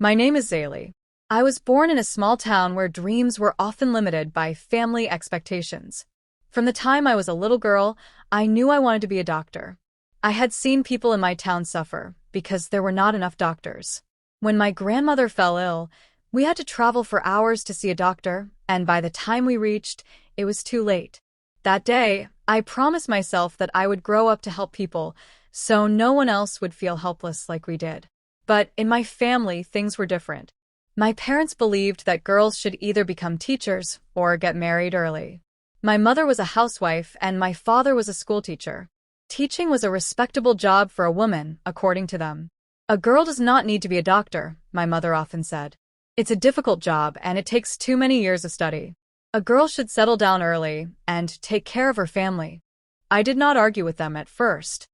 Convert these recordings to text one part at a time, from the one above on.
My name is Zaylee. I was born in a small town where dreams were often limited by family expectations. From the time I was a little girl, I knew I wanted to be a doctor. I had seen people in my town suffer because there were not enough doctors. When my grandmother fell ill, we had to travel for hours to see a doctor, and by the time we reached, it was too late. That day, I promised myself that I would grow up to help people, so no one else would feel helpless like we did. But in my family, things were different. My parents believed that girls should either become teachers or get married early. My mother was a housewife and my father was a schoolteacher. Teaching was a respectable job for a woman, according to them. A girl does not need to be a doctor, my mother often said. It's a difficult job and it takes too many years of study. A girl should settle down early and take care of her family. I did not argue with them at first.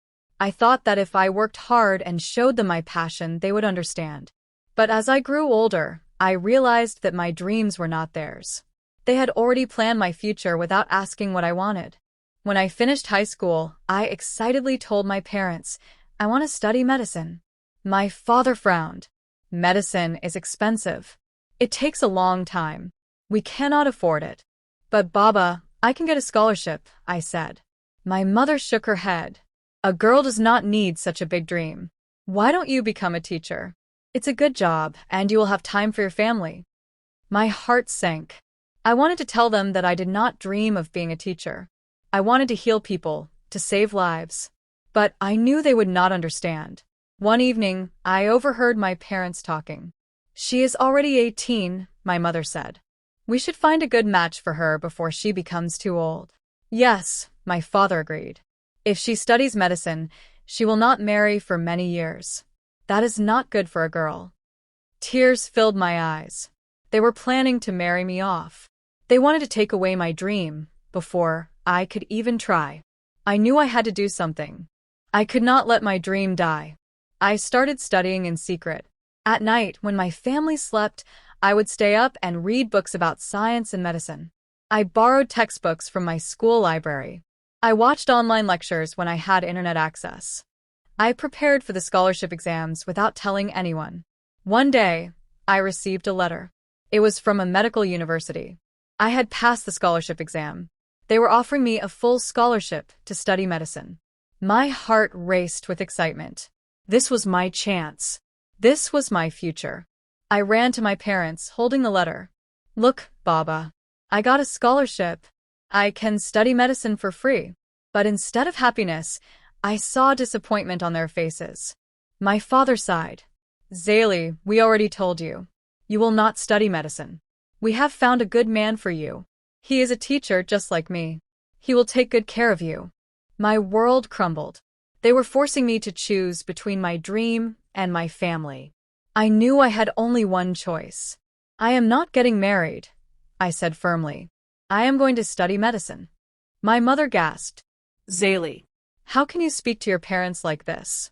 I thought that if I worked hard and showed them my passion, they would understand. But as I grew older, I realized that my dreams were not theirs. They had already planned my future without asking what I wanted. When I finished high school, I excitedly told my parents, I want to study medicine. My father frowned. Medicine is expensive. It takes a long time. We cannot afford it. But Baba, I can get a scholarship, I said. My mother shook her head. A girl does not need such a big dream. Why don't you become a teacher? It's a good job, and you will have time for your family. My heart sank. I wanted to tell them that I did not dream of being a teacher. I wanted to heal people, to save lives. But I knew they would not understand. One evening, I overheard my parents talking. She is already 18, my mother said. We should find a good match for her before she becomes too old. Yes, my father agreed. If she studies medicine, she will not marry for many years. That is not good for a girl. Tears filled my eyes. They were planning to marry me off. They wanted to take away my dream before I could even try. I knew I had to do something. I could not let my dream die. I started studying in secret. At night, when my family slept, I would stay up and read books about science and medicine. I borrowed textbooks from my school library. I watched online lectures when I had internet access. I prepared for the scholarship exams without telling anyone. One day, I received a letter. It was from a medical university. I had passed the scholarship exam. They were offering me a full scholarship to study medicine. My heart raced with excitement. This was my chance. This was my future. I ran to my parents, holding the letter. Look, Baba. I got a scholarship. I can study medicine for free. But instead of happiness, I saw disappointment on their faces. My father sighed. Zaylee, we already told you. You will not study medicine. We have found a good man for you. He is a teacher just like me. He will take good care of you. My world crumbled. They were forcing me to choose between my dream and my family. I knew I had only one choice. I am not getting married, I said firmly. I am going to study medicine. My mother gasped. Zaylee, how can you speak to your parents like this?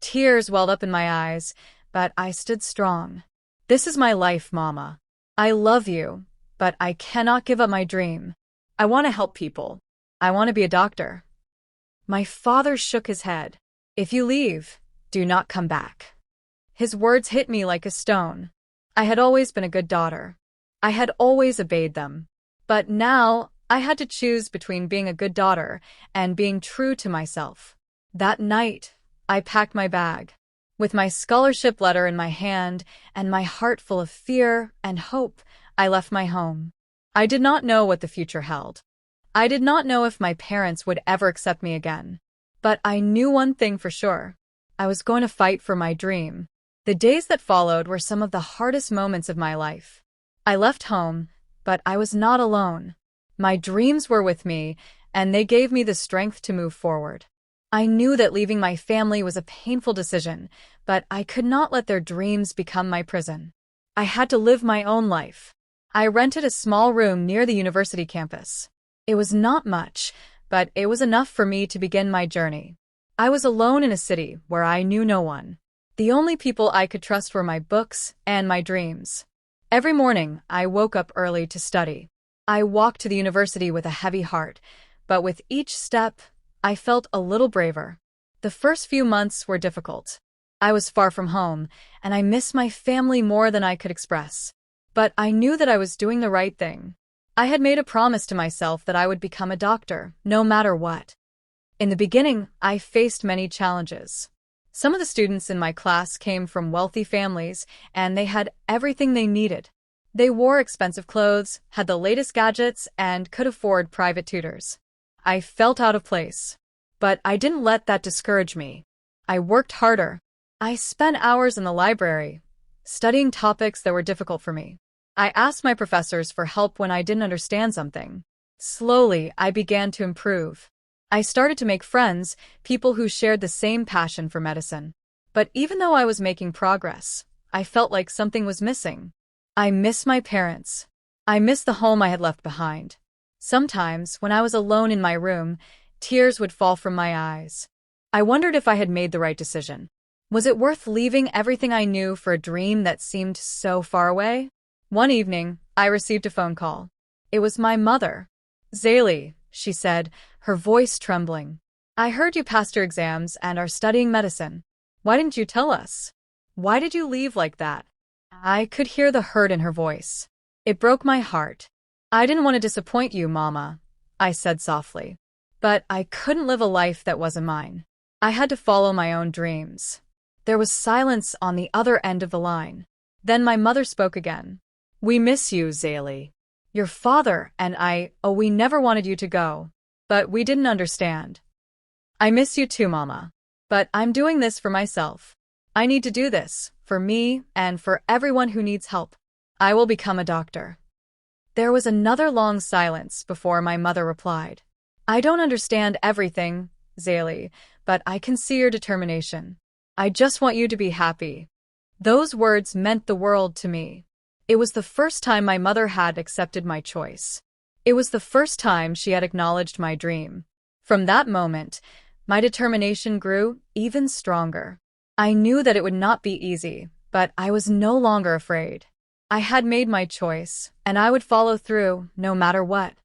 Tears welled up in my eyes, but I stood strong. This is my life, Mama. I love you, but I cannot give up my dream. I want to help people. I want to be a doctor. My father shook his head. If you leave, do not come back. His words hit me like a stone. I had always been a good daughter. I had always obeyed them. But now, I had to choose between being a good daughter and being true to myself. That night, I packed my bag. With my scholarship letter in my hand and my heart full of fear and hope, I left my home. I did not know what the future held. I did not know if my parents would ever accept me again. But I knew one thing for sure. I was going to fight for my dream. The days that followed were some of the hardest moments of my life. I left home, but I was not alone. My dreams were with me, and they gave me the strength to move forward. I knew that leaving my family was a painful decision, but I could not let their dreams become my prison. I had to live my own life. I rented a small room near the university campus. It was not much, but it was enough for me to begin my journey. I was alone in a city where I knew no one. The only people I could trust were my books and my dreams. Every morning, I woke up early to study. I walked to the university with a heavy heart, but with each step, I felt a little braver. The first few months were difficult. I was far from home, and I missed my family more than I could express. But I knew that I was doing the right thing. I had made a promise to myself that I would become a doctor, no matter what. In the beginning, I faced many challenges. Some of the students in my class came from wealthy families, and they had everything they needed. They wore expensive clothes, had the latest gadgets, and could afford private tutors. I felt out of place. But I didn't let that discourage me. I worked harder. I spent hours in the library, studying topics that were difficult for me. I asked my professors for help when I didn't understand something. Slowly, I began to improve. I started to make friends, people who shared the same passion for medicine. But even though I was making progress, I felt like something was missing. I missed my parents. I missed the home I had left behind. Sometimes, when I was alone in my room, tears would fall from my eyes. I wondered if I had made the right decision. Was it worth leaving everything I knew for a dream that seemed so far away? One evening, I received a phone call. It was my mother. "Zaylee," she said, her voice trembling. "I heard you passed your exams and are studying medicine. Why didn't you tell us? Why did you leave like that?" I could hear the hurt in her voice. It broke my heart. "I didn't want to disappoint you, Mama," I said softly. But I couldn't live a life that wasn't mine. I had to follow my own dreams. There was silence on the other end of the line. Then my mother spoke again. "We miss you, Zaylee. Your father and we never wanted you to go. But we didn't understand." "I miss you too, Mama. But I'm doing this for myself. I need to do this, for me and for everyone who needs help. I will become a doctor." There was another long silence before my mother replied. "I don't understand everything, Zaylee, but I can see your determination. I just want you to be happy." Those words meant the world to me. It was the first time my mother had accepted my choice. It was the first time she had acknowledged my dream. From that moment, my determination grew even stronger. I knew that it would not be easy, but I was no longer afraid. I had made my choice, and I would follow through, no matter what.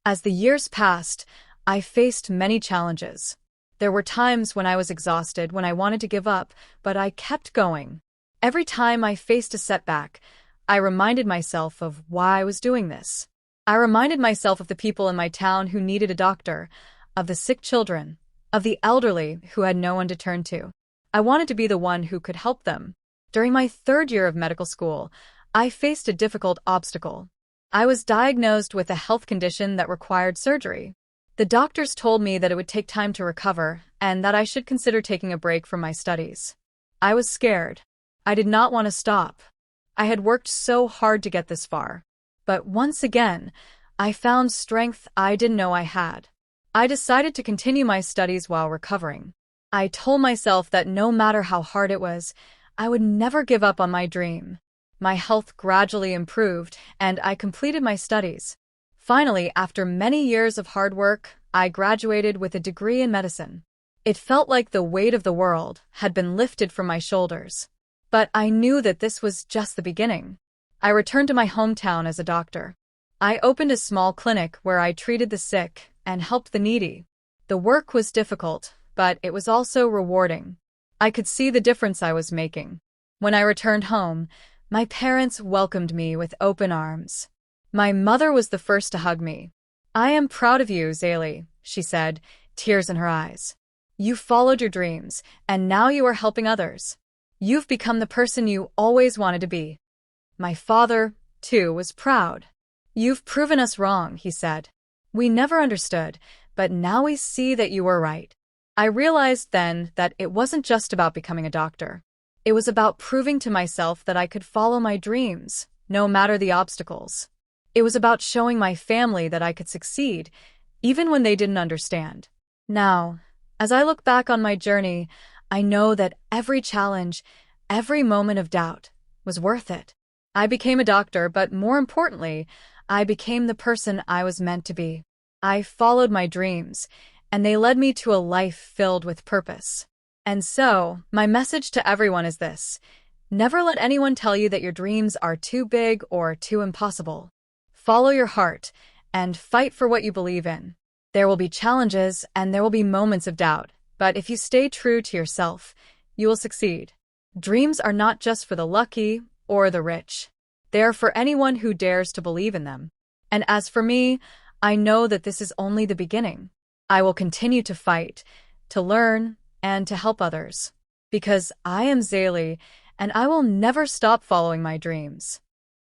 As the years passed, I faced many challenges. There were times when I was exhausted, when I wanted to give up, but I kept going. Every time I faced a setback, I reminded myself of why I was doing this. I reminded myself of the people in my town who needed a doctor, of the sick children, of the elderly who had no one to turn to. I wanted to be the one who could help them. During my third year of medical school, I faced a difficult obstacle. I was diagnosed with a health condition that required surgery. The doctors told me that it would take time to recover and that I should consider taking a break from my studies. I was scared. I did not want to stop. I had worked so hard to get this far. But once again, I found strength I didn't know I had. I decided to continue my studies while recovering. I told myself that no matter how hard it was, I would never give up on my dream. My health gradually improved, and I completed my studies. Finally, after many years of hard work, I graduated with a degree in medicine. It felt like the weight of the world had been lifted from my shoulders. But I knew that this was just the beginning. I returned to my hometown as a doctor. I opened a small clinic where I treated the sick and helped the needy. The work was difficult, but it was also rewarding. I could see the difference I was making. When I returned home, my parents welcomed me with open arms. My mother was the first to hug me. "I am proud of you, Zaylee," she said, tears in her eyes. "You followed your dreams, and now you are helping others. You've become the person you always wanted to be." My father, too, was proud. "You've proven us wrong," he said. "We never understood, but now we see that you were right." I realized then that it wasn't just about becoming a doctor. It was about proving to myself that I could follow my dreams, no matter the obstacles. It was about showing my family that I could succeed, even when they didn't understand. Now, as I look back on my journey, I know that every challenge, every moment of doubt, was worth it. I became a doctor, but more importantly, I became the person I was meant to be. I followed my dreams, and they led me to a life filled with purpose. And so, my message to everyone is this: never let anyone tell you that your dreams are too big or too impossible. Follow your heart, and fight for what you believe in. There will be challenges, and there will be moments of doubt, but if you stay true to yourself, you will succeed. Dreams are not just for the lucky or the rich. They are for anyone who dares to believe in them. And as for me, I know that this is only the beginning. I will continue to fight, to learn, and to help others. Because I am Zaylee, and I will never stop following my dreams.